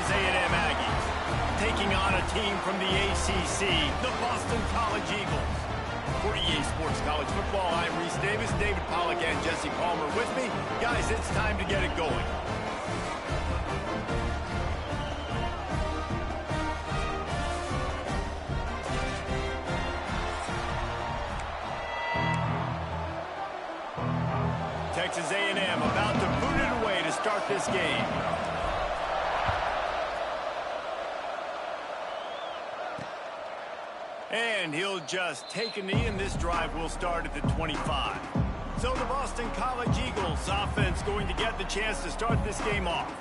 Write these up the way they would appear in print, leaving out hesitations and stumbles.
Texas A&M Aggies, taking on a team from the ACC, the Boston College Eagles. For EA Sports College Football, I'm Reese Davis, David Pollack, and Jesse Palmer with me. Guys, it's time to get it going. Texas A&M about to boot it away to start this game. And he'll just take a knee, and this drive will start at the 25. So the Boston College Eagles offense going to get the chance to start this game off.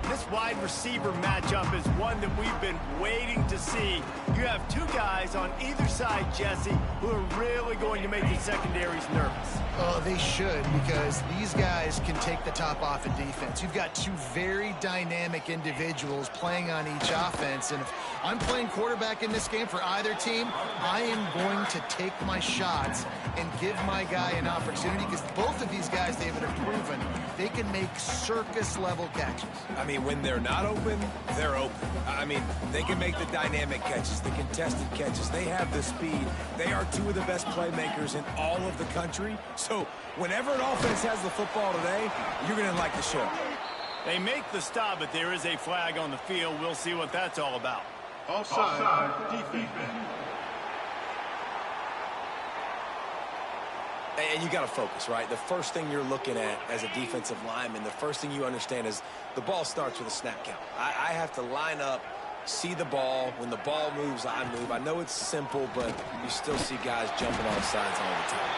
This wide receiver matchup is one that we've been waiting to see. You have two guys on either side, Jesse, who are really going to make the secondaries nervous. Oh, they should, because these guys can take the top off of defense. You've got two very dynamic individuals playing on each offense, and if I'm playing quarterback in this game for either team, I am going to take my shots and give my guy an opportunity, because both of these guys, David, have proven they can make circus-level catches. I mean, when they're not open, they're open. I mean, they can make the dynamic catches, the contested catches. They have the speed. They are two of the best playmakers in all of the country. So whenever an offense has the football today, you're going to like the show. They make the stop, but there is a flag on the field. We'll see what that's all about. Offside, defense. And you got to focus, right? The first thing you're looking at as a defensive lineman, the first thing you understand is the ball starts with a snap count. I have to line up, see the ball. When the ball moves, I move. I know it's simple, but you still see guys jumping off sides all the time.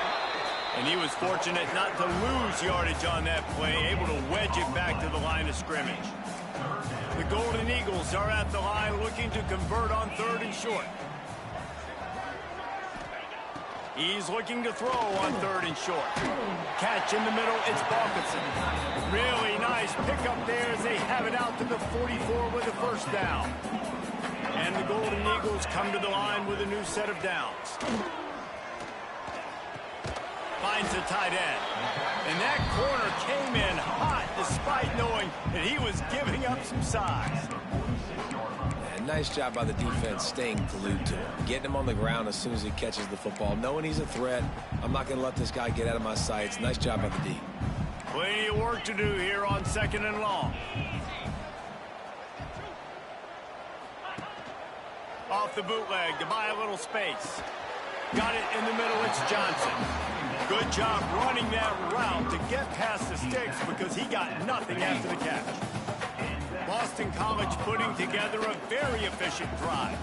And he was fortunate not to lose yardage on that play, able to wedge it back to the line of scrimmage. The Golden Eagles are at the line looking to convert on 3rd and short. He's looking to throw on 3rd and short. Catch in the middle, it's Balkinson. Really nice pickup there as they have it out to the 44 with a first down. And the Golden Eagles come to the line with a new set of downs. Finds the tight end. And that corner came in hot despite knowing that he was giving up some size. Nice job by the defense staying glued to him. Getting him on the ground as soon as he catches the football. Knowing he's a threat, I'm not going to let this guy get out of my sights. Nice job by the D. Plenty of work to do here on 2nd and long. Off the bootleg to buy a little space. Got it in the middle, it's Johnson. Good job running that route to get past the sticks because he got nothing after the catch. Boston College putting together a very efficient drive.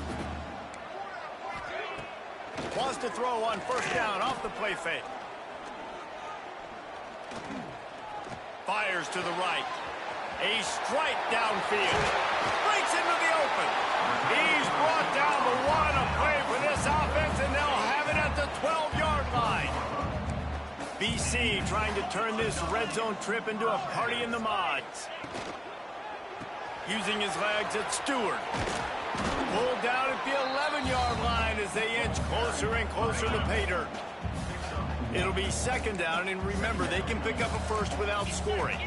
Wants to throw on 1st down off the play fake. Fires to the right. A strike downfield. Breaks into the open. He's brought down the 1, a play for this offense, and they'll have it at the 12-yard line. BC trying to turn this red zone trip into a party in the mods. Using his legs at Stewart. Pulled down at the 11-yard line as they inch closer and closer to pay dirt. It'll be 2nd down, and remember, they can pick up a first without scoring.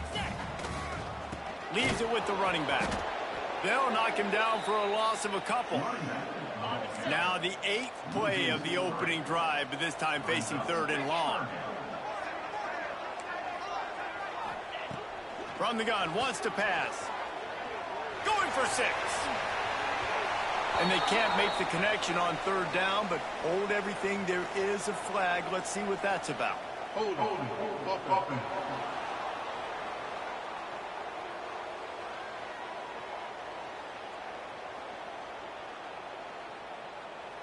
Leaves it with the running back. They'll knock him down for a loss of a couple. Now the 8th play of the opening drive, but this time facing 3rd and long. From the gun, wants to pass. Going for 6. And they can't make the connection on 3rd down, but hold everything. There is a flag. Let's see what that's about. Hold.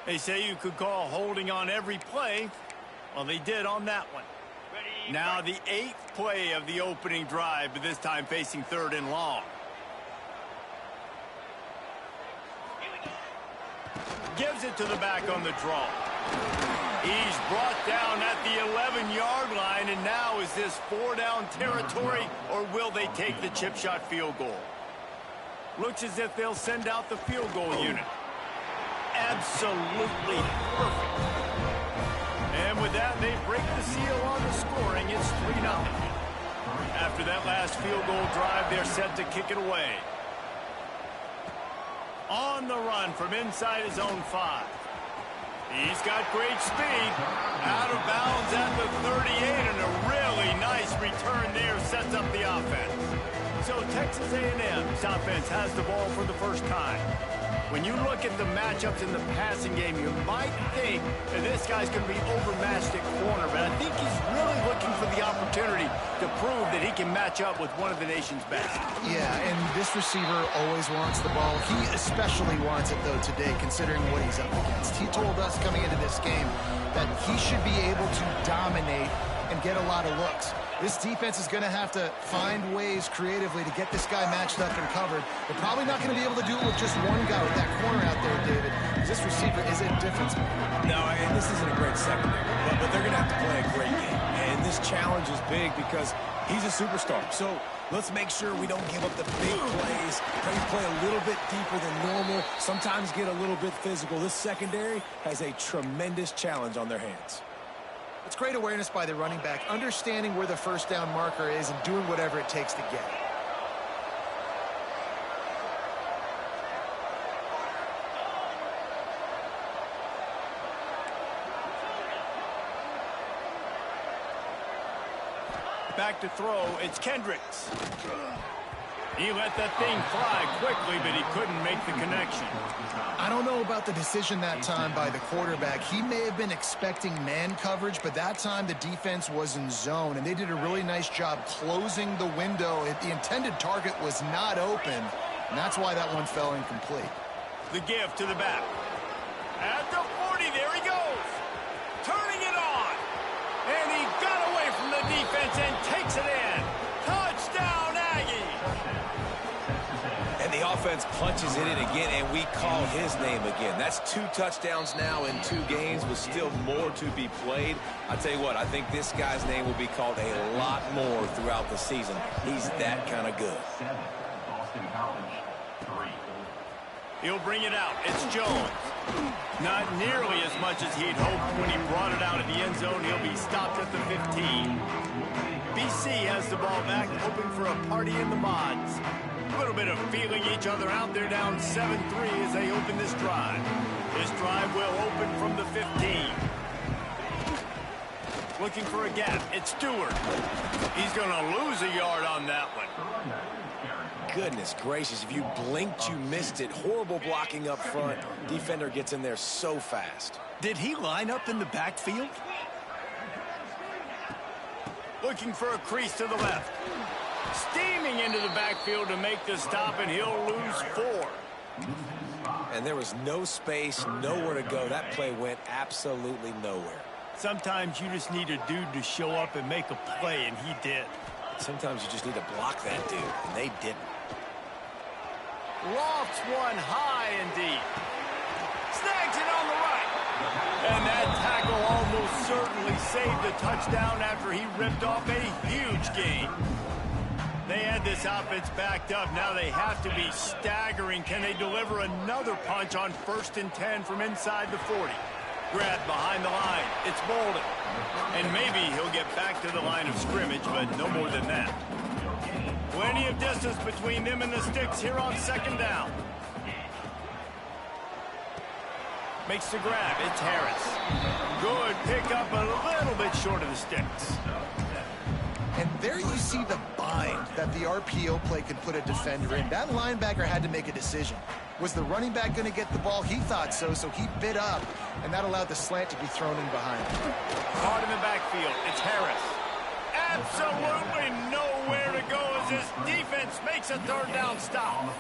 They say you could call holding on every play. Well, they did on that one. Now the 8th play of the opening drive, but this time facing 3rd and long. Gives it to the back on the draw. He's brought down at the 11-yard line, and now is this 4-down territory, or will they take the chip shot field goal? Looks as if they'll send out the field goal unit. Absolutely perfect. And with that, they break the seal on the scoring. It's 3-0. After that last field goal drive, they're set to kick it away. On the run from inside his own 5. He's got great speed. Out of bounds at the 38, and a really nice return there sets up the offense. So Texas A&M's offense has the ball for the first time. When you look at the matchups in the passing game, you might think that this guy's going to be overmatched at corner, but I think he's really looking for the opportunity to prove that he can match up with one of the nation's best. Yeah, and this receiver always wants the ball. He especially wants it, though, today, considering what he's up against. He told us coming into this game that he should be able to dominate and get a lot of looks. This defense is going to have to find ways creatively to get this guy matched up and covered. They're probably not going to be able to do it with just one guy with that corner out there, David. This receiver is a difference maker. No, and this isn't a great secondary, but they're going to have to play a great game. And this challenge is big because he's a superstar. So let's make sure we don't give up the big plays. Maybe play a little bit deeper than normal. Sometimes get a little bit physical. This secondary has a tremendous challenge on their hands. It's great awareness by the running back, understanding where the first down marker is and doing whatever it takes to get it. Back to throw, it's Kendricks. He let that thing fly quickly, but he couldn't make the connection. I don't know about the decision that time by the quarterback. He may have been expecting man coverage, but that time the defense was in zone, and they did a really nice job closing the window. The intended target was not open, and that's why that one fell incomplete. The give to the back. At the 40, there he goes. Turning it on. And he got away from the defense and takes it in. Touchdown, Aggie. And the offense punches it in again, and we call his name again. That's 2 touchdowns now in 2 games with still more to be played. I tell you what, I think this guy's name will be called a lot more throughout the season. He's that kind of good. Boston College, 3. He'll bring it out. It's Jones. Not nearly as much as he'd hoped when he brought it out of the end zone. He'll be stopped at the 15. BC has the ball back, hoping for a party in the mods. A little bit of feeling each other out. They're down 7-3 as they open this drive. This drive will open from the 15. Looking for a gap. It's Stewart. He's going to lose a yard on that one. Goodness gracious, if you blinked, you missed it. Horrible blocking up front. Defender gets in there so fast. Did he line up in the backfield? Looking for a crease to the left. Steaming into the backfield to make the stop, and he'll lose 4. And there was no space, nowhere to go. That play went absolutely nowhere. Sometimes you just need a dude to show up and make a play, and he did. Sometimes you just need to block that dude, and they didn't. Lofts one high and deep. Snags it on the right. And that tackle almost certainly saved the touchdown after he ripped off a huge gain. They had this offense backed up. Now they have to be staggering. Can they deliver another punch on 1st and 10 from inside the 40? Grabbed behind the line. It's Bolden. And maybe he'll get back to the line of scrimmage, but no more than that. Plenty of distance between them and the sticks here on 2nd down. Makes the grab. It's Harris. Good pickup, a little bit short of the sticks. And there you see the bind that the RPO play could put a defender in. That linebacker had to make a decision. Was the running back going to get the ball? He thought so, so he bit up, and that allowed the slant to be thrown in behind him. Caught in the backfield. It's Harris. Absolutely nowhere to go as this defense makes a 3rd down stop.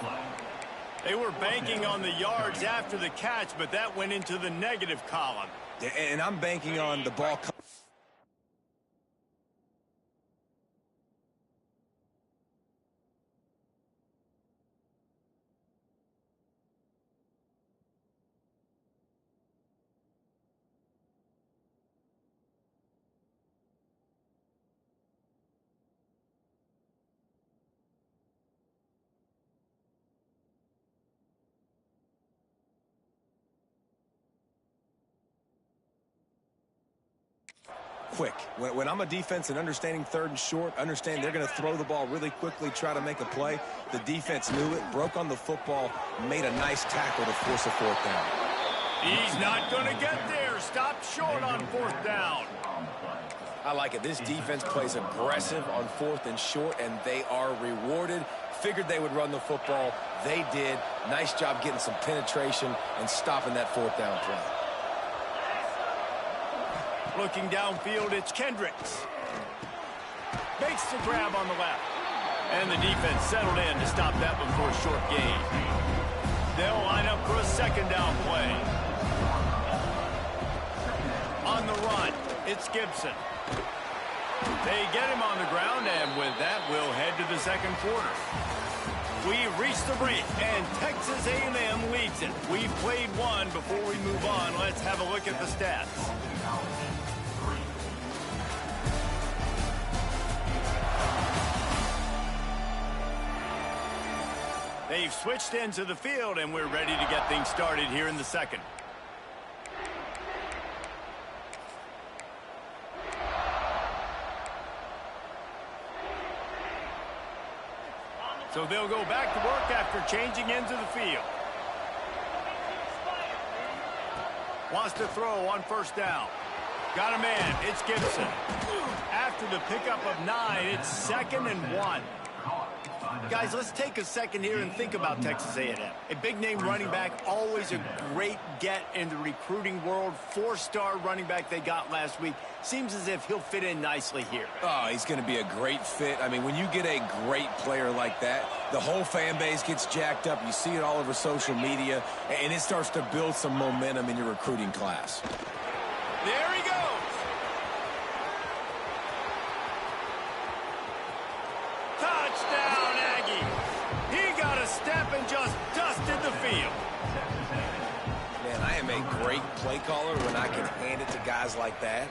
They were banking on the yards after the catch, but that went into the negative column. And I'm banking on the ball. quick. When I'm a defense and understanding third and short, understand they're going to throw the ball really quickly, try to make a play. The defense knew it, broke on the football, made a nice tackle to force a fourth down. He's not going to get there. Stop short on fourth down. I like it. This defense plays aggressive on fourth and short, and they are rewarded. Figured they would run the football. They did. Nice job getting some penetration and stopping that fourth down play. Looking downfield, it's Kendricks. Makes the grab on the left. And the defense settled in to stop that one for a short gain. They'll line up for a second down play. On the run, it's Gibson. They get him on the ground, and with that, we'll head to the second quarter. We've reached the break, and Texas A&M leads it. We've played one. Before we move on, let's have a look at the stats. They've switched into the field, and we're ready to get things started here in the second. So they'll go back to work after changing into the field. Wants to throw on first down. Got a man. It's Gibson. After the pickup of 9, it's 2nd and 1. Guys, let's take a second here and think about Texas A&M. A big-name running back, always a great get in the recruiting world. 4-star running back they got last week. Seems as if he'll fit in nicely here. Oh, he's going to be a great fit. I mean, when you get a great player like that, the whole fan base gets jacked up. You see it all over social media, and it starts to build some momentum in your recruiting class. There he goes. Touchdown, Aggie. He got a step and just dusted the field. Man, I am a great play caller when I can hand it to guys like that.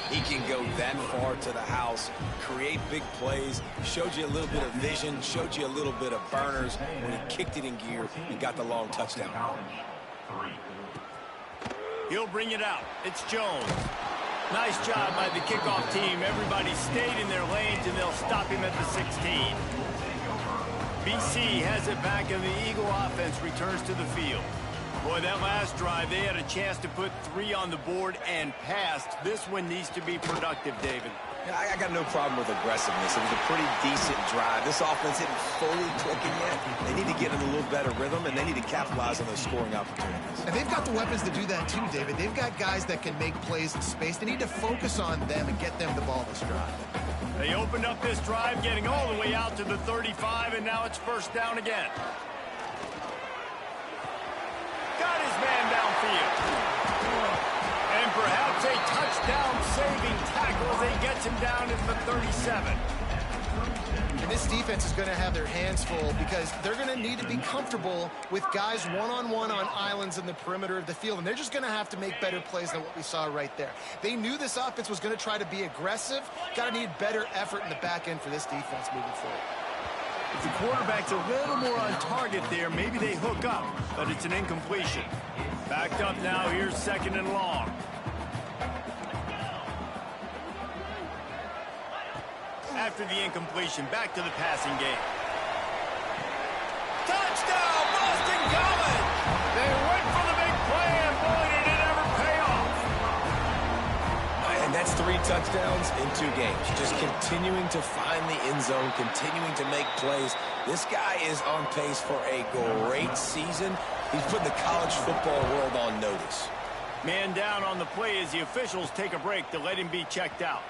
He can go that far to the house, create big plays, showed you a little bit of vision, showed you a little bit of burners when he kicked it in gear and got the long touchdown. He'll bring it out. It's Jones. Nice job by the kickoff team. Everybody stayed in their lanes, and they'll stop him at the 16. BC has it back, and the Eagle offense returns to the field. Boy, that last drive, they had a chance to put 3 on the board and passed. This one needs to be productive, David. Yeah, I got no problem with aggressiveness. It was a pretty decent drive. This offense isn't fully clicking yet. They need to get in a little better rhythm, and they need to capitalize on those scoring opportunities. And they've got the weapons to do that too, David. They've got guys that can make plays in space. They need to focus on them and get them the ball this drive. They opened up this drive, getting all the way out to the 35, and now it's first down again. Got his man downfield. And perhaps a touchdown-saving tackle as he gets him down at the 37. And this defense is going to have their hands full because they're going to need to be comfortable with guys one-on-one on islands in the perimeter of the field. And they're just going to have to make better plays than what we saw right there. They knew this offense was going to try to be aggressive. Got to need better effort in the back end for this defense moving forward. If the quarterback's a little more on target there, maybe they hook up, but it's an incompletion. Backed up now, here's 2nd and long. After the incompletion, back to the passing game. Touchdown, Boston College! They went for the big play, and boy, did it ever pay off. And that's 3 touchdowns in 2 games. Just continuing to find the end zone, continuing to make plays. This guy is on pace for a great season. He's putting the college football world on notice. Man down on the play as the officials take a break to let him be checked out.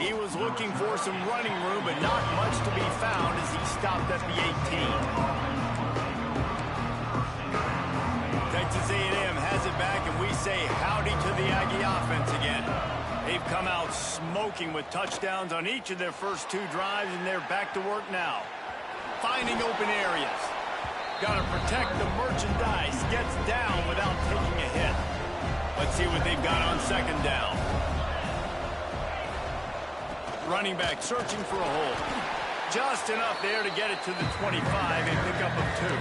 He was looking for some running room, but not much to be found as he stopped at the 18. Texas A&M has it back, and we say howdy to the Aggie offense again. They've come out smoking with touchdowns on each of their first 2 drives, and they're back to work now. Finding open areas. Got to protect the merchandise. Gets down without taking a hit. Let's see what they've got on 2nd down. Running back searching for a hole. Just enough there to get it to the 25, and pick up of 2.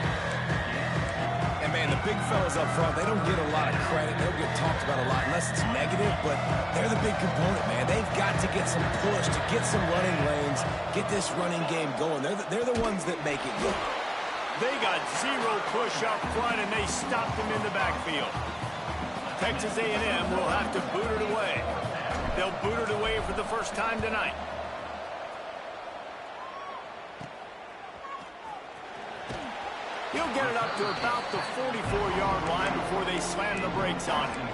And man, the big fellas up front, they don't get a lot of credit. They don't get talked about a lot unless it's negative, but they're the big component, man. They've got to get some push, to get some running lanes, get this running game going. They're the ones that make it go. They got zero push up front, and they stopped him in the backfield. Texas A&M will have to boot it away. They'll boot it away for the first time tonight. He'll get it up to about the 44-yard line before they slam the brakes on him.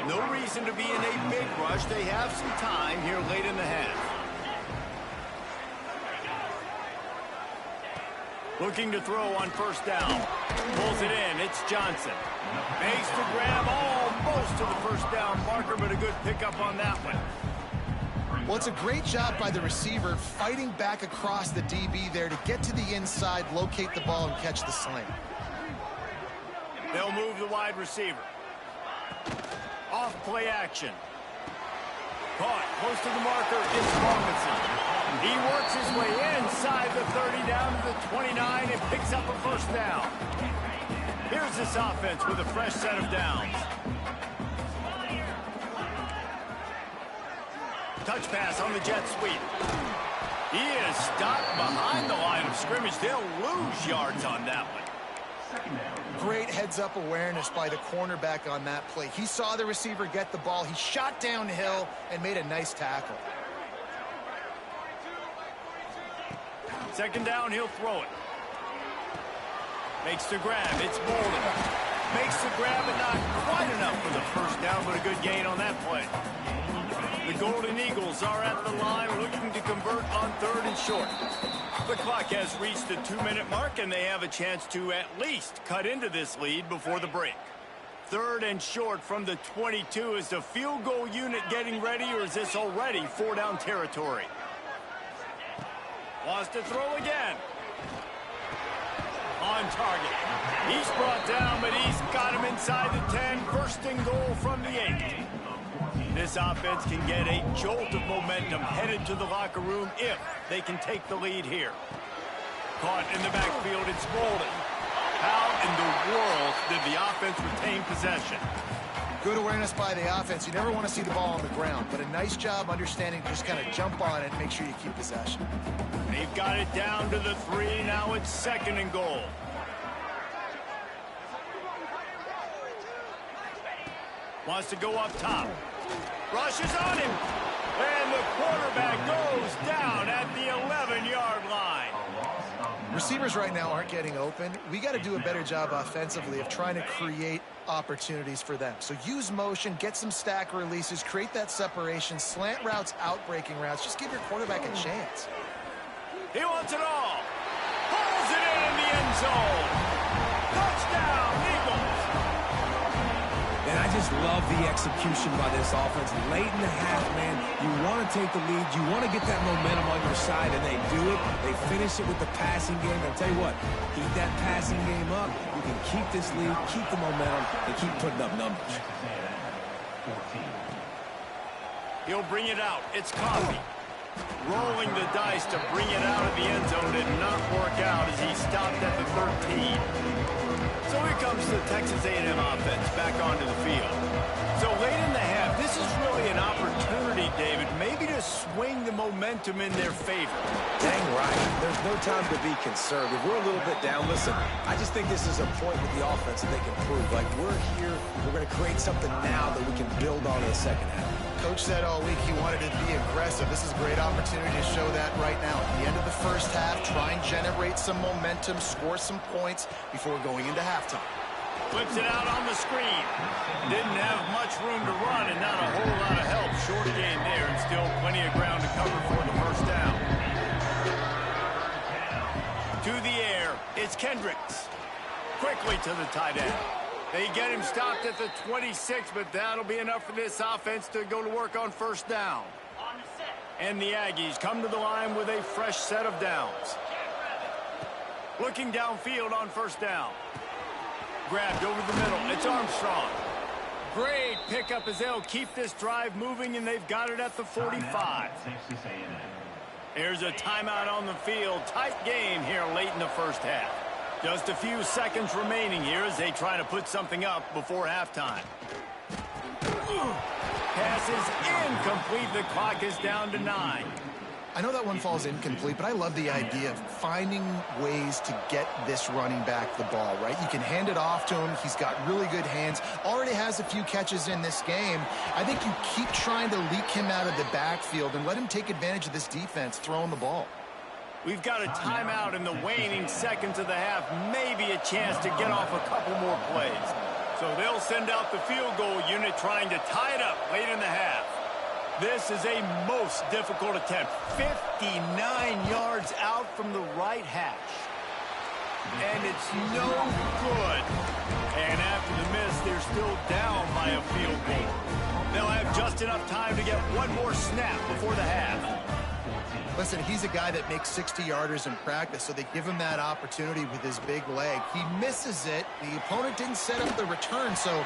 No reason to be in a big rush. They have some time here late in the half. Looking to throw on first down. Pulls it in. It's Johnson. Makes the grab almost to the first down marker, but a good pickup on that one. Well, it's a great job by the receiver fighting back across the DB there to get to the inside, locate the ball, and catch the slant. They'll move the wide receiver. Off play action. Caught close to the marker is Robinson. He works his way inside the 30 down to the 29 and picks up a first down. Here's this offense with a fresh set of downs. Touch pass on the jet sweep. He is stopped behind the line of scrimmage. They'll lose yards on that one. Great heads-up awareness by the cornerback on that play. He saw the receiver get the ball. He shot downhill and made a nice tackle. Second down, he'll throw it. Makes the grab. It's Bolden. Makes the grab, but not quite enough for the first down, but a good gain on that play. The Golden Eagles are at the line looking to convert on third and short. The clock has reached the 2-minute mark, and they have a chance to at least cut into this lead before the break. Third and short from the 22. Is the field goal unit getting ready, or is this already 4-down territory? Wants to throw again. On target. He's brought down, but he's got him inside the 10. First and goal from the 8. This offense can get a jolt of momentum headed to the locker room if they can take the lead here. Caught in the backfield, it's Bolden. How in the world did the offense retain possession? Good awareness by the offense. You never want to see the ball on the ground, but a nice job understanding just kind of jump on it and make sure you keep possession. They've got it down to the 3. Now it's second and goal. Wants to go up top. Rushes on him. And the quarterback goes down at the 11-yard line. Receivers right now aren't getting open. We got to do a better job offensively of trying to create opportunities for them. So use motion, get some stack releases, create that separation, slant routes, out-breaking routes. Just give your quarterback a chance. He wants it all. Pulls it in the end zone. Touchdown, Eagles. And I just love the execution by this offense. Late in the half, man, you want to take the lead. You want to get that momentum on your side, and they do it. They finish it with the passing game. I'll tell you what, keep that passing game up. You can keep this lead, keep the momentum, and keep putting up numbers. He'll bring it out. It's Coffee. Rolling the dice to bring it out of the end zone did not work out as he stopped at the 13. So here comes the Texas A&M offense back onto the field. So late in the half, this is really an opportunity, David, maybe to swing the momentum in their favor. Dang right. There's no time to be concerned. If we're a little bit down, listen, I just think this is a point with the offense that they can prove. Like, we're here, we're going to create something now that we can build on in the second half. Coach said all week he wanted to be aggressive. This is a great opportunity to show that right now. At the end of the first half, try and generate some momentum, score some points before going into halftime. Flips it out on the screen. Didn't have much room to run and not a whole lot of help. Short gain there and still plenty of ground to cover for the first down. To the air, it's Kendricks. Quickly to the tight end. They get him stopped at the 26, but that'll be enough for this offense to go to work on first down. And the Aggies come to the line with a fresh set of downs. Looking downfield on first down. Grabbed over the middle. It's Armstrong. Great pickup as they'll keep this drive moving, and they've got it at the 45. Here's a timeout on the field. Tight game here late in the first half. Just a few seconds remaining here as they try to put something up before halftime. Pass is incomplete. The clock is down to 9. I know that one falls incomplete, but I love the idea of finding ways to get this running back the ball, right? You can hand it off to him. He's got really good hands. Already has a few catches in this game. I think you keep trying to leak him out of the backfield and let him take advantage of this defense throwing the ball. We've got a timeout in the waning seconds of the half. Maybe a chance to get off a couple more plays. So they'll send out the field goal unit trying to tie it up late in the half. This is a most difficult attempt. 59 yards out from the right hash. And it's no good. And after the miss, they're still down by a field goal. They'll have just enough time to get one more snap before the half. Listen, he's a guy that makes 60-yarders in practice, so they give him that opportunity with his big leg. He misses it. The opponent didn't set up the return, so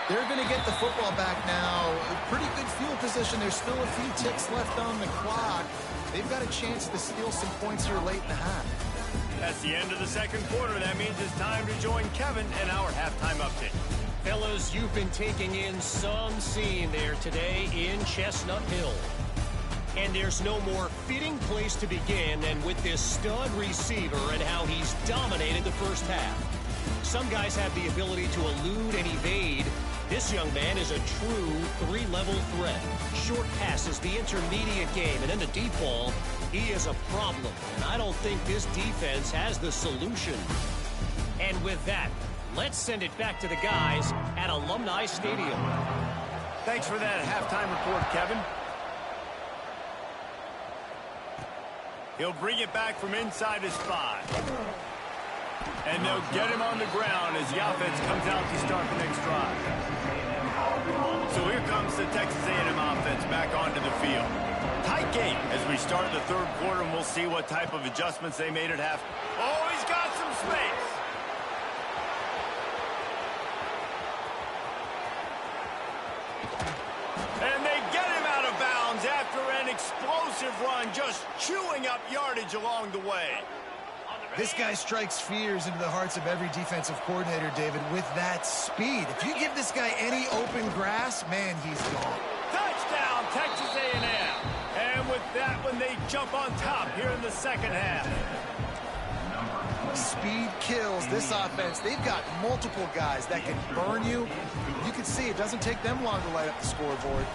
they're going to get the football back now. Pretty good field position. There's still a few ticks left on the clock. They've got a chance to steal some points here late in the half. That's the end of the second quarter. That means it's time to join Kevin and our halftime update. Fellas, you've been taking in some scene there today in Chestnut Hill. And there's no more fitting place to begin than with this stud receiver and how he's dominated the first half. Some guys have the ability to elude and evade. This young man is a true three-level threat. Short passes, the intermediate game, and then the deep ball, he is a problem. And I don't think this defense has the solution. And with that, let's send it back to the guys at Alumni Stadium. Thanks for that halftime report, Kevin. He'll bring it back from inside his 5. And they'll get him on the ground as the offense comes out to start the next drive. So here comes the Texas A&M offense back onto the field. Tight game as we start the third quarter, and we'll see what type of adjustments they made at half. Oh, he's got some space. And they get him out of bounds after an explosive run, just chewing up yardage along the way. This guy strikes fears into the hearts of every defensive coordinator, David, with that speed. If you give this guy any open grass, man, he's gone. Touchdown, Texas A&M. And with that one, they jump on top here in the second half. Speed kills this offense. They've got multiple guys that can burn you. You can see it doesn't take them long to light up the scoreboard.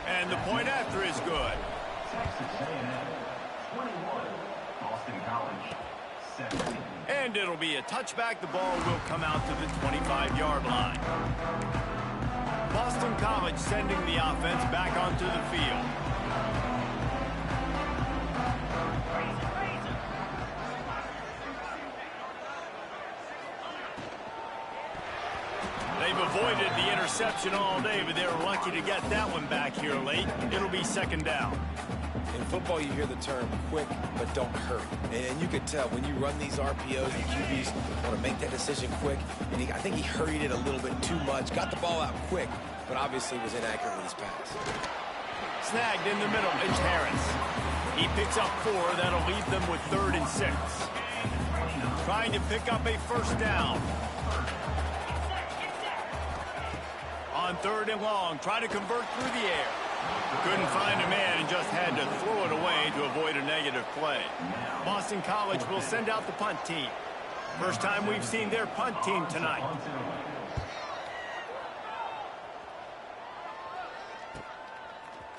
And the point after is good. Texas A&M 21, Boston College 17. And it'll be a touchback. The ball will come out to the 25-yard line. Boston College sending the offense back onto the field. They've avoided the interception all day, but they were lucky to get that one back here late. It'll be second down. In football, you hear the term quick, but don't hurry. And you could tell when you run these RPOs, the QBs want to make that decision quick. And I think he hurried it a little bit too much. Got the ball out quick, but obviously was inaccurate with his pass. Snagged in the middle, it's Harris. He picks up 4. That'll leave them with 3rd and 6. Trying to pick up a first down. On 3rd and long, trying to convert through the air. Couldn't find a man and just had to throw it away to avoid a negative play. Boston College will send out the punt team. First time we've seen their punt team tonight.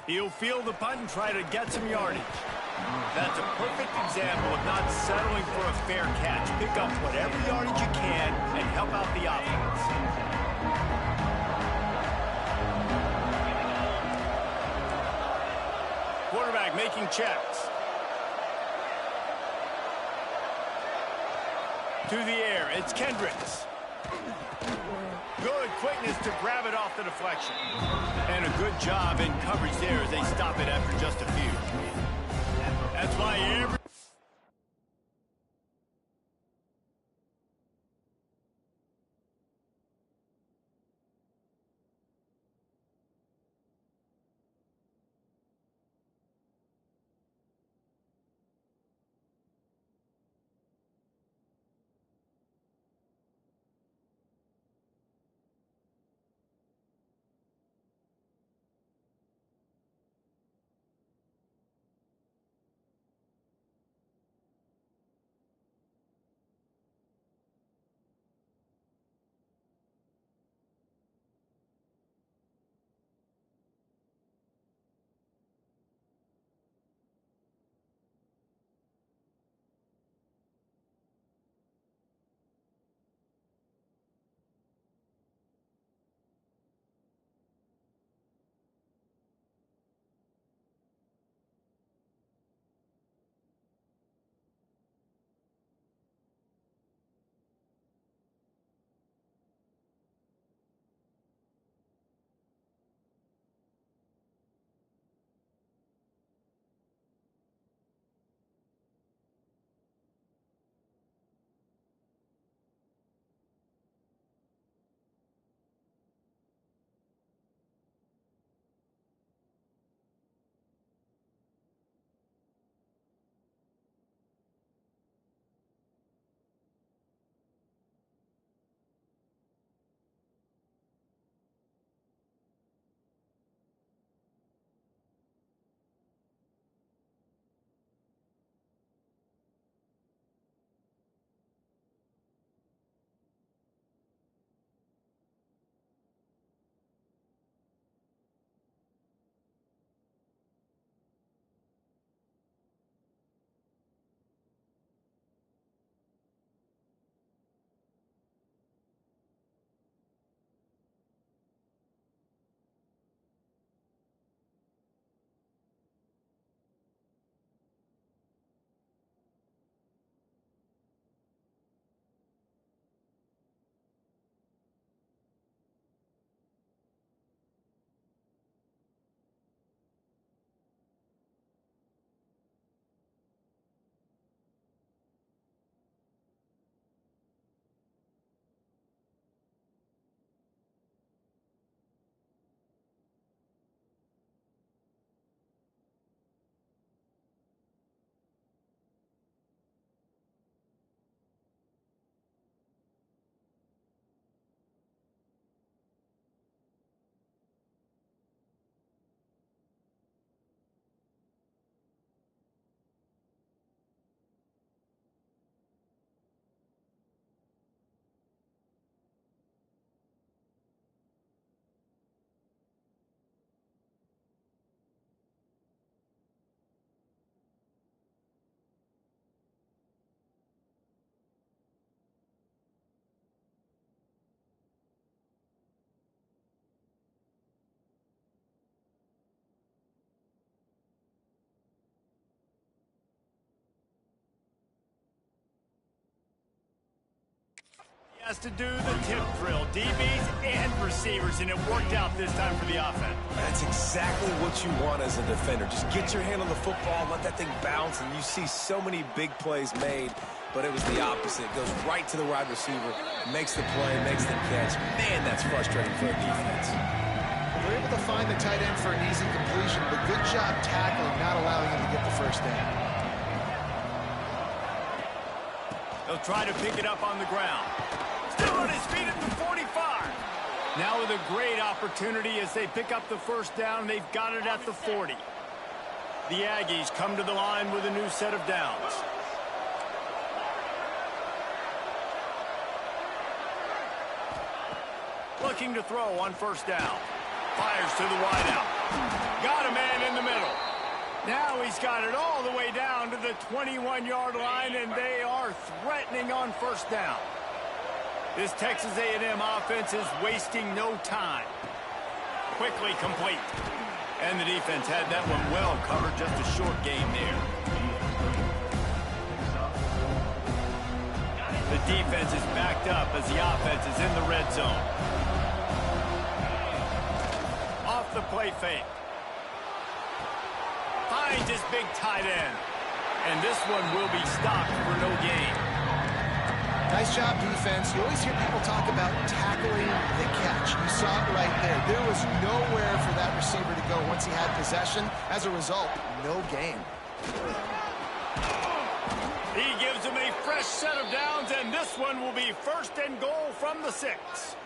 He'll field the punt and try to get some yardage. That's a perfect example of not settling for a fair catch. Pick up whatever yardage you can and help out the offense. Quarterback making checks. To the air, it's Kendricks. Good quickness to grab it off the deflection. And a good job in coverage there as they stop it after just a few. That's why every Has to do the tip drill, DBs and receivers, and it worked out this time for the offense. That's exactly what you want as a defender. Just get your hand on the football, let that thing bounce, and you see so many big plays made, but it was the opposite. It goes right to the wide receiver, makes the play, makes the catch. Man, that's frustrating for a defense. They're able to find the tight end for an easy completion, but good job tackling, not allowing him to get the first down. They'll try to pick it up on the ground. Still on his feet at the 45. Now with a great opportunity as they pick up the first down. They've got it at the 40. The Aggies come to the line with a new set of downs. Looking to throw on first down. Fires to the wideout. Got a man in the middle. Now he's got it all the way down to the 21-yard line, and they are threatening on first down. This Texas A&M offense is wasting no time. Quickly complete. And the defense had that one well covered, just a short gain there. The defense is backed up as the offense is in the red zone. Off the play fake. Finds his big tight end. And this one will be stopped for no gain. Nice job, defense. You always hear people talk about tackling the catch. You saw it right there. There was nowhere for that receiver to go once he had possession. As a result, no gain. He gives him a fresh set of downs, and this one will be first and goal from the 6.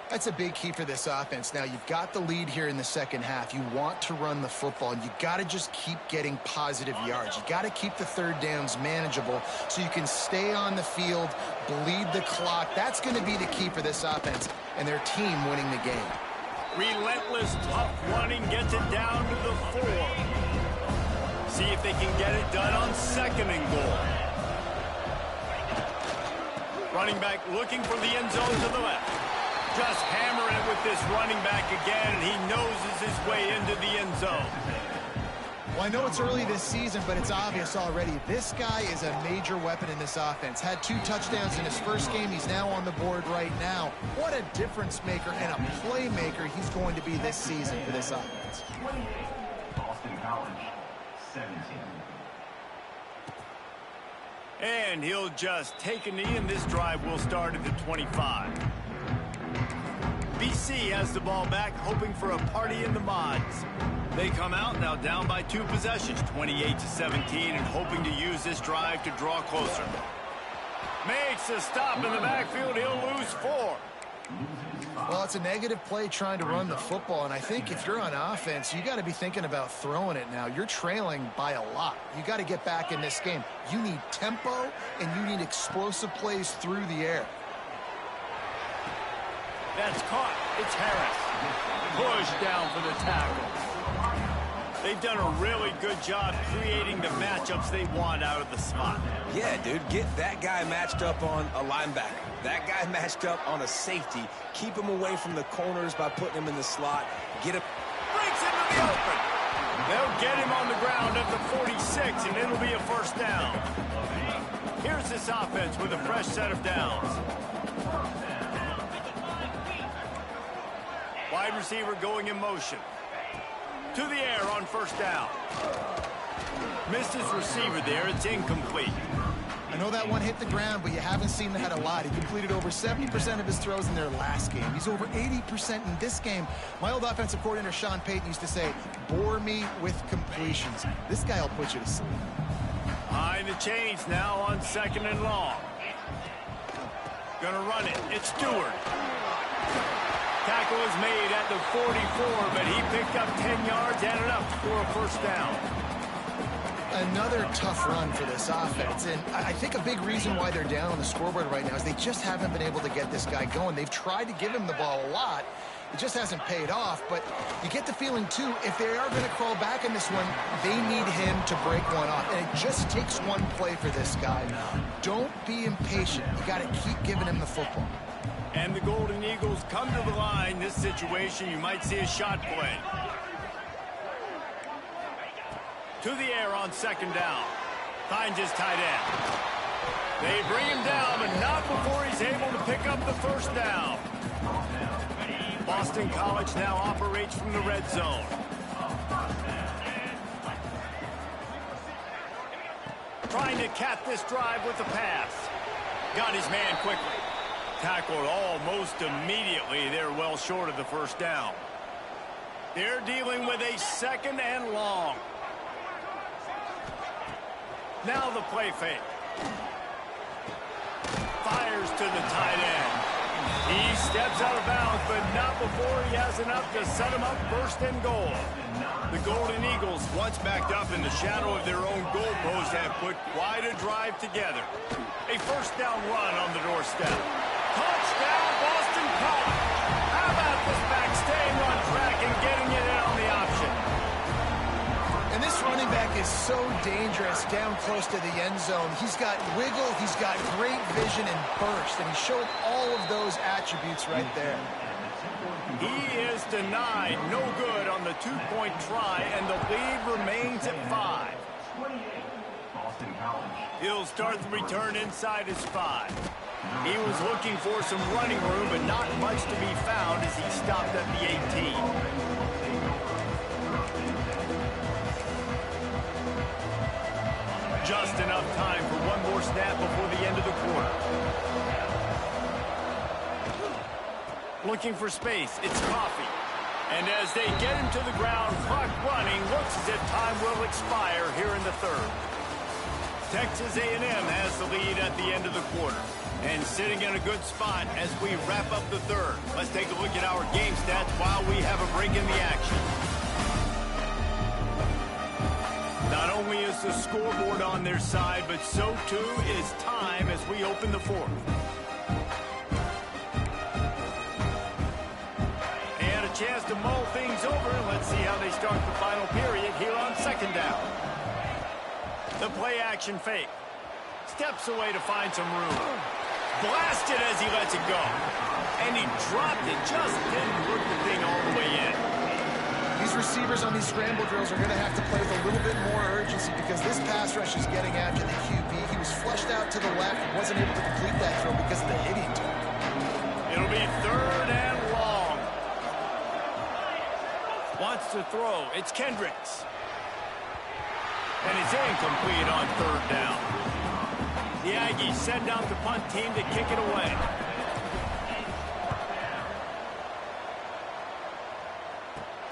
That's a big key for this offense. Now, you've got the lead here in the second half. You want to run the football, and you got to just keep getting positive yards. You got to keep the third downs manageable so you can stay on the field, bleed the clock. That's going to be the key for this offense and their team winning the game. Relentless, tough running gets it down to the 4. See if they can get it done on second and goal. Running back looking for the end zone to the left. Just hammering it with this running back again, and he noses his way into the end zone. Well, I know it's early this season, but it's obvious already. This guy is a major weapon in this offense. Had 2 touchdowns in his first game. He's now on the board right now. What a difference maker and a playmaker he's going to be this season for this offense. 28, Boston College, 17. And he'll just take a knee, and this drive will start at the 25. BC has the ball back, hoping for a party in the mods. They come out now down by 2 possessions, 28-17, and hoping to use this drive to draw closer. Makes a stop in the backfield. He'll lose 4. Well, it's a negative play trying to run the football, and I think if you're on offense, you got to be thinking about throwing it now. You're trailing by a lot. You got to get back in this game. You need tempo, and you need explosive plays through the air. That's caught. It's Harris. Push down for the tackle. They've done a really good job creating the matchups they want out of the slot. Yeah, dude, get that guy matched up on a linebacker. That guy matched up on a safety. Keep him away from the corners by putting him in the slot. Get him. Breaks into the open. They'll get him on the ground at the 46, and it'll be a first down. Here's this offense with a fresh set of downs. Wide receiver going in motion. To the air on first down. Missed his receiver there. It's incomplete. I know that one hit the ground, but you haven't seen that a lot. He completed over 70% of his throws in their last game. He's over 80% in this game. My old offensive coordinator, Sean Payton, used to say, bore me with completions. This guy will put you to sleep. Behind the chains now on second and long. Gonna run it. It's Stewart. Tackle is made at the 44, but he picked up 10 yards and enough for a first down. Another tough run for this offense, and I think a big reason why they're down on the scoreboard right now is they just haven't been able to get this guy going. They've tried to give him the ball a lot. It just hasn't paid off, but you get the feeling, too, if they are going to crawl back in this one, they need him to break one off, and it just takes one play for this guy. Don't be impatient. You got to keep giving him the football. And the Golden Eagles come to the line. This situation, you might see a shot play. To the air on second down. Finds his tight end. They bring him down, but not before he's able to pick up the first down. Boston College now operates from the red zone. Trying to cap this drive with the pass. Got his man quickly. Tackled almost immediately. They're well short of the first down. They're dealing with a 2nd and long. Now the play fake. Fires to the tight end. He steps out of bounds, but not before he has enough to set him up 1st and goal. The Golden Eagles, once backed up in the shadow of their own goalpost, have put quite a drive together. A 1st down run on the doorstep. Touchdown, Boston College. How about this back staying on track and getting it in on the option? And this running back is so dangerous down close to the end zone. He's got wiggle, he's got great vision and burst, and he showed all of those attributes right there. He is denied. No good on the 2-point try, and the lead remains at 5. He'll start the return inside his 5. He was looking for some running room, but not much to be found as he stopped at the 18. Just enough time for one more snap before the end of the quarter. Looking for space, it's Coffee. And as they get him to the ground, clock running, looks as if time will expire here in the 3rd. Texas A&M has the lead at the end of the quarter. And sitting in a good spot as we wrap up the 3rd. Let's take a look at our game stats while we have a break in the action. Not only is the scoreboard on their side, but so too is time as we open the 4th. And a chance to mull things over. Let's see how they start the final period here on 2nd down. The play action fake. Steps away to find some room. Blasted as he lets it go. And he dropped it. Just didn't work the thing all the way in. These receivers on these scramble drills are going to have to play with a little bit more urgency because this pass rush is getting after the QB. He was flushed out to the left and wasn't able to complete that throw because of the hit he took. It'll be 3rd and long. Wants to throw. It's Kendricks. And it's incomplete on 3rd down. The Aggies send out the punt team to kick it away.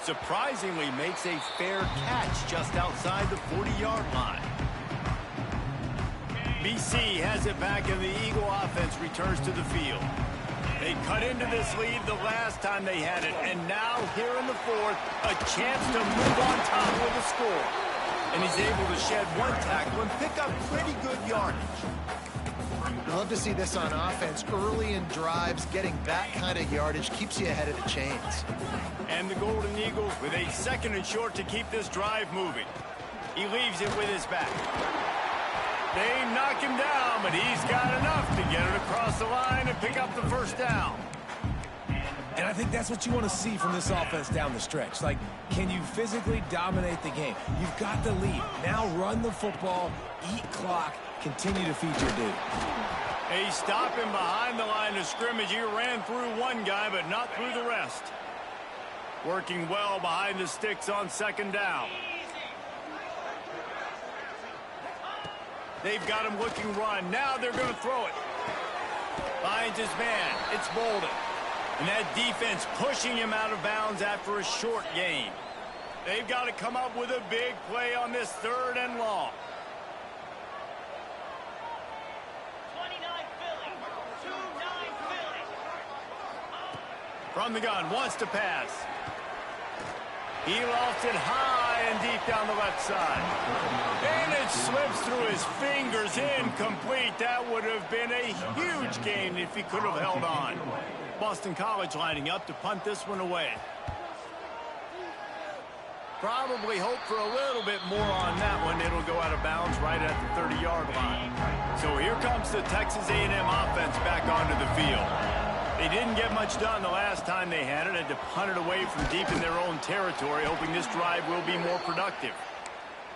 Surprisingly makes a fair catch just outside the 40-yard line. BC has it back and the Eagle offense returns to the field. They cut into this lead the last time they had it, and now here in the 4th, a chance to move on top with a score. And he's able to shed one tackle and pick up pretty good yardage. Love to see this on offense. Early in drives, getting that kind of yardage keeps you ahead of the chains. And the Golden Eagles with a 2nd and short to keep this drive moving. He leaves it with his back. They knock him down, but he's got enough to get it across the line and pick up the 1st down. And I think that's what you want to see from this offense down the stretch. Like, can you physically dominate the game? You've got the lead. Now run the football, eat clock, continue to feed your dude. They stop him behind the line of scrimmage. He ran through one guy, but not through the rest. Working well behind the sticks on 2nd down. They've got him looking run. Now they're going to throw it. Finds his man. It's Bolden. And that defense pushing him out of bounds after a short gain. They've got to come up with a big play on this 3rd and long. 29 Philly. 2-9 Philly. From the gun, wants to pass. He lofts it high and deep down the left side. And it slips through his fingers, incomplete. That would have been a huge gain if he could have held on. Boston College lining up to punt this one away. Probably hope for a little bit more on that one. It'll go out of bounds right at the 30-yard line. So here comes the Texas A&M offense back onto the field. They didn't get much done the last time they had it. Had to punt it away from deep in their own territory, hoping this drive will be more productive.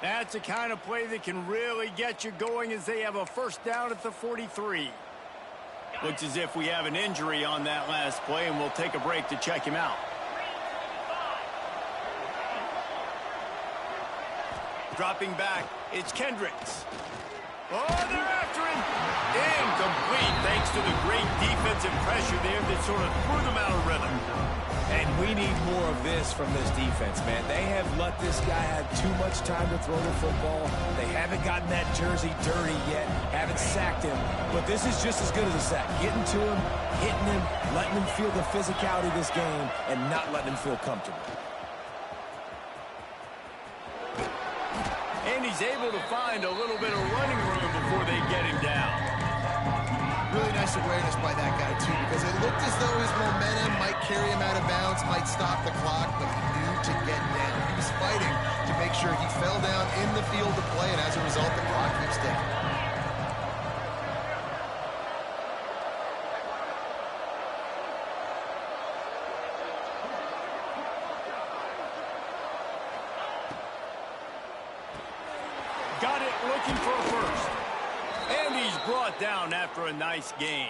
That's the kind of play that can really get you going as they have a first down at the 43. Looks as if we have an injury on that last play, and we'll take a break to check him out. Dropping back, it's Kendricks. Oh, they're after him. Incomplete, thanks to the great defensive pressure there that sort of threw them out of rhythm. And we need more of this from this defense, man. They have let this guy have too much time to throw the football. They haven't gotten that jersey dirty yet, haven't sacked him. But this is just as good as a sack. Getting to him, hitting him, letting him feel the physicality of this game, and not letting him feel comfortable. And he's able to find a little bit of running room before they get him down. Really nice awareness by that guy, too, because it looked as though his momentum might carry him out of bounds, might stop the clock, but he knew to get down. He was fighting to make sure he fell down in the field to play, and as a result, the clock keeps ticking. Got it, looking for a first. And he's brought down after a nice game.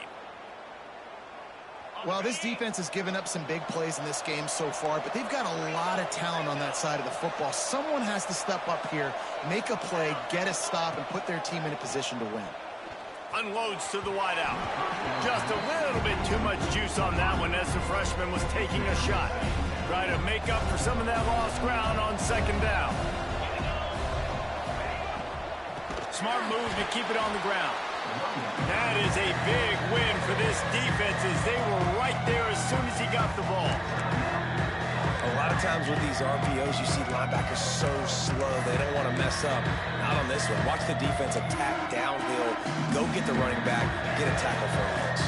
Well, this defense has given up some big plays in this game so far, but they've got a lot of talent on that side of the football. Someone has to step up here, make a play, get a stop, and put their team in a position to win. Unloads to the wideout. Just a little bit too much juice on that one as the freshman was taking a shot. Try to make up for some of that lost ground on second down. Smart move to keep it on the ground. That is a big win for this defense as they were right there as soon as he got the ball. A lot of times with these RPOs, you see linebackers so slow, they don't want to mess up. Not on this one. Watch the defense attack downhill, go get the running back, get a tackle for a loss.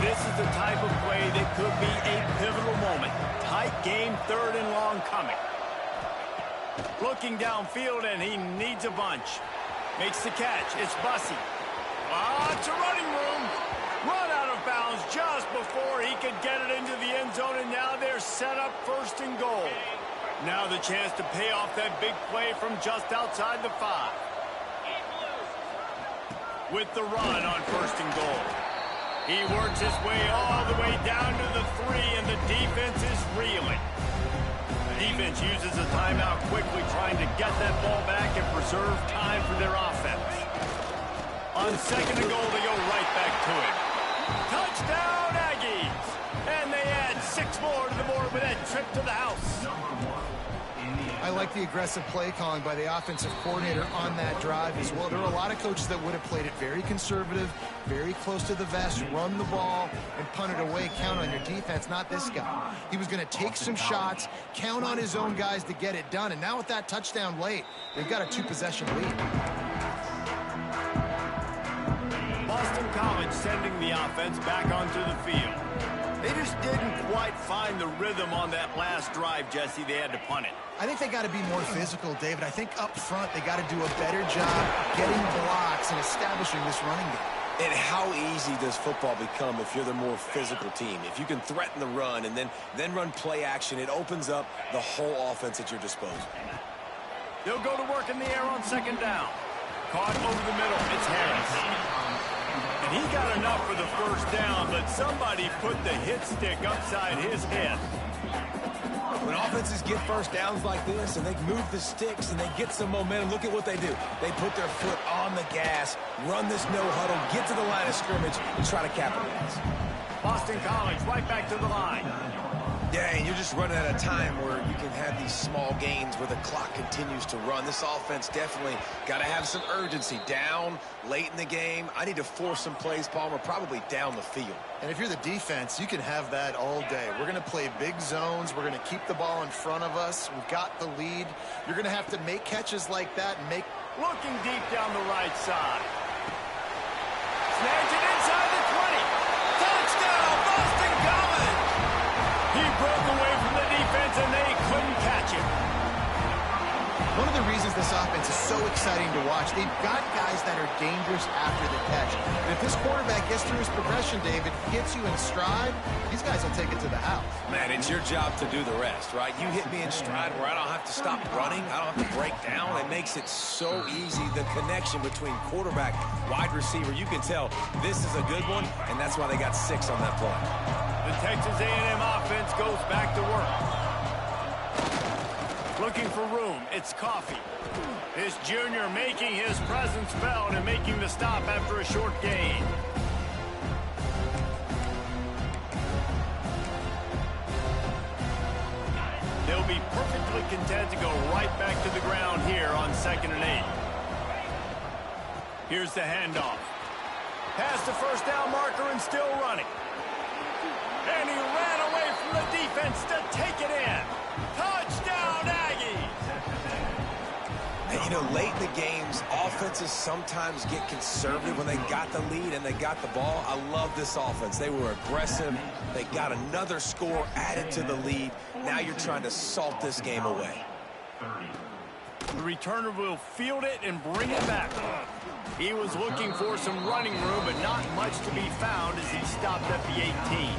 This is the type of play that could be a pivotal moment. Tight game, third and long coming. Looking downfield, and he needs a bunch. Makes the catch. It's Bussey. It's a running room. Run out of bounds just before he could get it into the end zone, and now they're set up first and goal. Now the chance to pay off that big play from just outside the 5. With the run on first and goal. He works his way all the way down to the 3, and the defense is reeling. Defense uses a timeout quickly, trying to get that ball back and preserve time for their offense. On second and goal, they go right back to it. Touchdown, Aggies! And they add 6 more to the board with that trip to the house. I like the aggressive play calling by the offensive coordinator on that drive as well. There are a lot of coaches that would have played it very conservative, very close to the vest, run the ball, and punt it away. Count on your defense, not this guy. He was going to take some shots, count on his own guys to get it done. And now with that touchdown late, they've got a 2-possession lead. Boston College sending the offense back onto the field. They just didn't quite find the rhythm on that last drive, Jesse. They had to punt it. I think they got to be more physical, David. I think up front they got to do a better job getting blocks and establishing this running game. And how easy does football become if you're the more physical team? If you can threaten the run and then run play action, it opens up the whole offense at your disposal. They'll go to work in the air on second down. Caught over the middle. It's Harris. And he got enough for the first down, but somebody put the hit stick upside his head. When offenses get first downs like this and they move the sticks and they get some momentum, look at what they do. They put their foot on the gas, run this no huddle, get to the line of scrimmage, and try to capitalize. Boston College right back to the line. Yeah, and you're just running at a time where you can have these small gains where the clock continues to run. This offense definitely got to have some urgency. Down late in the game, I need to force some plays, Palmer, probably down the field. And if you're the defense, you can have that all day. We're going to play big zones. We're going to keep the ball in front of us. We've got the lead. You're going to have to make catches like that and make... Looking deep down the right side. Snags it inside the 20. Touchdown, Boston College! He broke away from the defense, and they couldn't catch him. One of the reasons this offense is so exciting to watch. They've got guys that are dangerous after the catch. And if this quarterback gets through his progression, David, hits you in stride, these guys will take it to the house. Man, it's your job to do the rest, right? You hit me in stride where I don't have to stop running. I don't have to break down. It makes it so easy. The connection between quarterback, wide receiver, you can tell this is a good one, and that's why they got 6 on that play. The Texas A&M offense goes back to work. Looking for room, it's Coffee. This junior making his presence felt and making the stop after a short gain. They'll be perfectly content to go right back to the ground here on 2nd and 8. Here's the handoff. Past the first down marker and still running. And he ran away from the defense to take it in. Touchdown, Aggies! And, you know, late in the games, offenses sometimes get conservative when they got the lead and they got the ball. I love this offense. They were aggressive. They got another score added to the lead. Now you're trying to salt this game away. The returner will field it and bring it back. He was looking for some running room, but not much to be found as he stopped at the 18.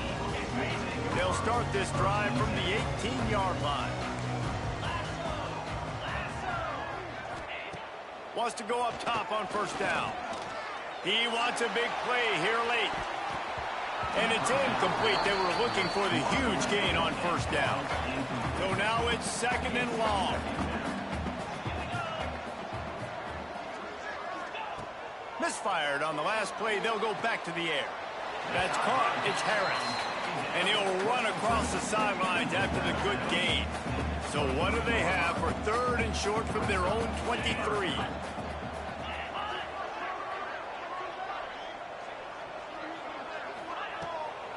They'll start this drive from the 18-yard line. Wants to go up top on first down. He wants a big play here late. And it's incomplete. They were looking for the huge gain on first down. So now it's 2nd and long. Misfired on the last play. They'll go back to the air. That's caught. It's Harris. And he'll run across the sidelines after the good gain. So what do they have for 3rd and short from their own 23?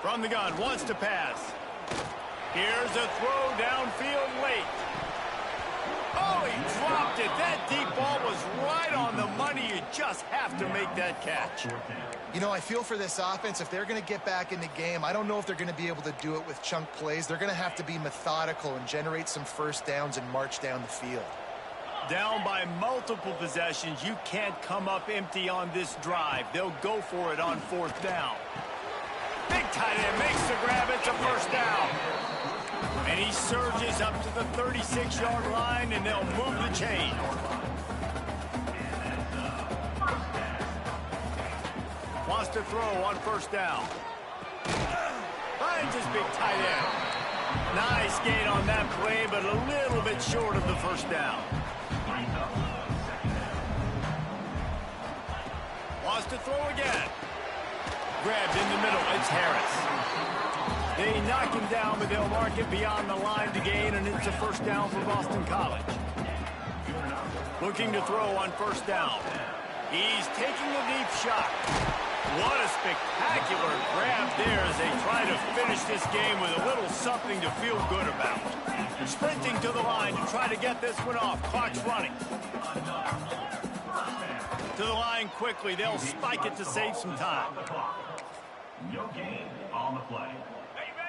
From the gun, wants to pass. Here's a throw downfield late. Oh, he dropped it. That deep ball was right on the money. You just have to make that catch. You know, I feel for this offense. If they're going to get back in the game, I don't know if they're going to be able to do it with chunk plays. They're going to have to be methodical and generate some first downs and march down the field. Down by multiple possessions, you can't come up empty on this drive. They'll go for it on 4th down. Big tight end makes the grab. It's a first down. And he surges up to the 36-yard line, and they'll move the chain. Wants to throw on first down. Finds his big tight end. Nice gain on that play, but a little bit short of the first down. Wants to throw again. Grabbed in the middle. It's Harris. They knock him down, but they'll mark it beyond the line to gain, and it's a first down for Boston College. Looking to throw on first down. He's taking a deep shot. What a spectacular grab there as they try to finish this game with a little something to feel good about. Sprinting to the line to try to get this one off. Clock's running. To the line quickly. They'll spike it to save some time. No gain on the play.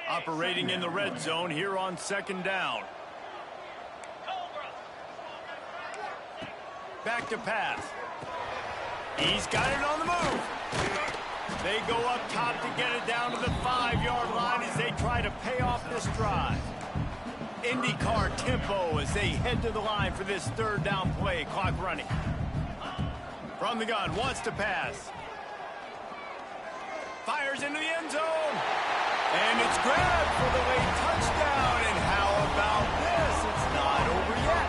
Operating in the red zone here on 2nd down. Back to pass. He's got it on the move. They go up top to get it down to the 5-yard line as they try to pay off this drive. IndyCar tempo as they head to the line for this 3rd down play. Clock running. From the gun, wants to pass. Fires into the end zone. And it's grabbed for the late touchdown. And how about this? It's not over yet.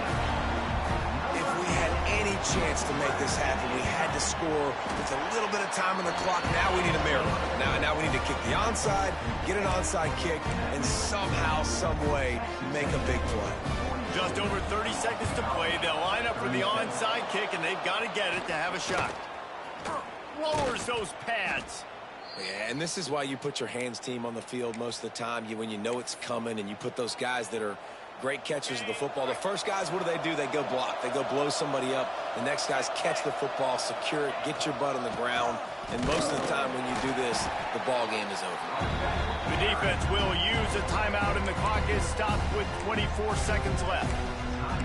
If we had any chance to make this happen, we had to score with a little bit of time on the clock. Now we need a miracle. Now we need to kick the onside, get an onside kick, and somehow, some way, make a big play. Just over 30 seconds to play. They'll line up for the onside kick, and they've got to get it to have a shot. Lowers those pads. Yeah, and this is why you put your hands team on the field most of the time. When you know it's coming, and you put those guys that are great catchers of the football. The first guys, what do? They go block. They go blow somebody up. The next guys catch the football, secure it, get your butt on the ground. And most of the time when you do this, the ball game is over. The defense will use a timeout, and the clock is stopped with 24 seconds left.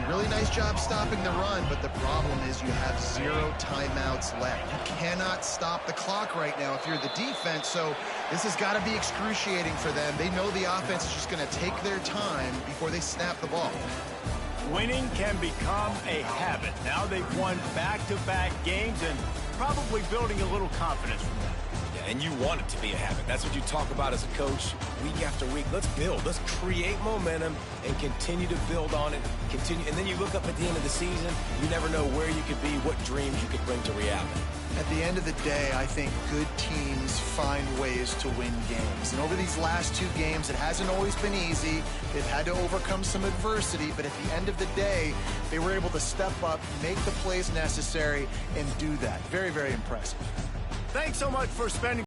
Really nice job stopping the run, but the problem is you have 0 timeouts left. You cannot stop the clock right now if you're the defense, so this has got to be excruciating for them. They know the offense is just going to take their time before they snap the ball. Winning can become a habit. Now they've won back-to-back games and probably building a little confidence from that. Yeah, and you want it to be a habit. That's what you talk about as a coach week after week. Let's build. Let's create momentum and continue to build on it. Continue, and then you look up at the end of the season, you never know where you could be, what dreams you could bring to reality. At the end of the day, I think good teams find ways to win games. And over these last 2 games, it hasn't always been easy. They've had to overcome some adversity, but at the end of the day, they were able to step up, make the plays necessary, and do that. Very, very impressive. Thanks so much for spending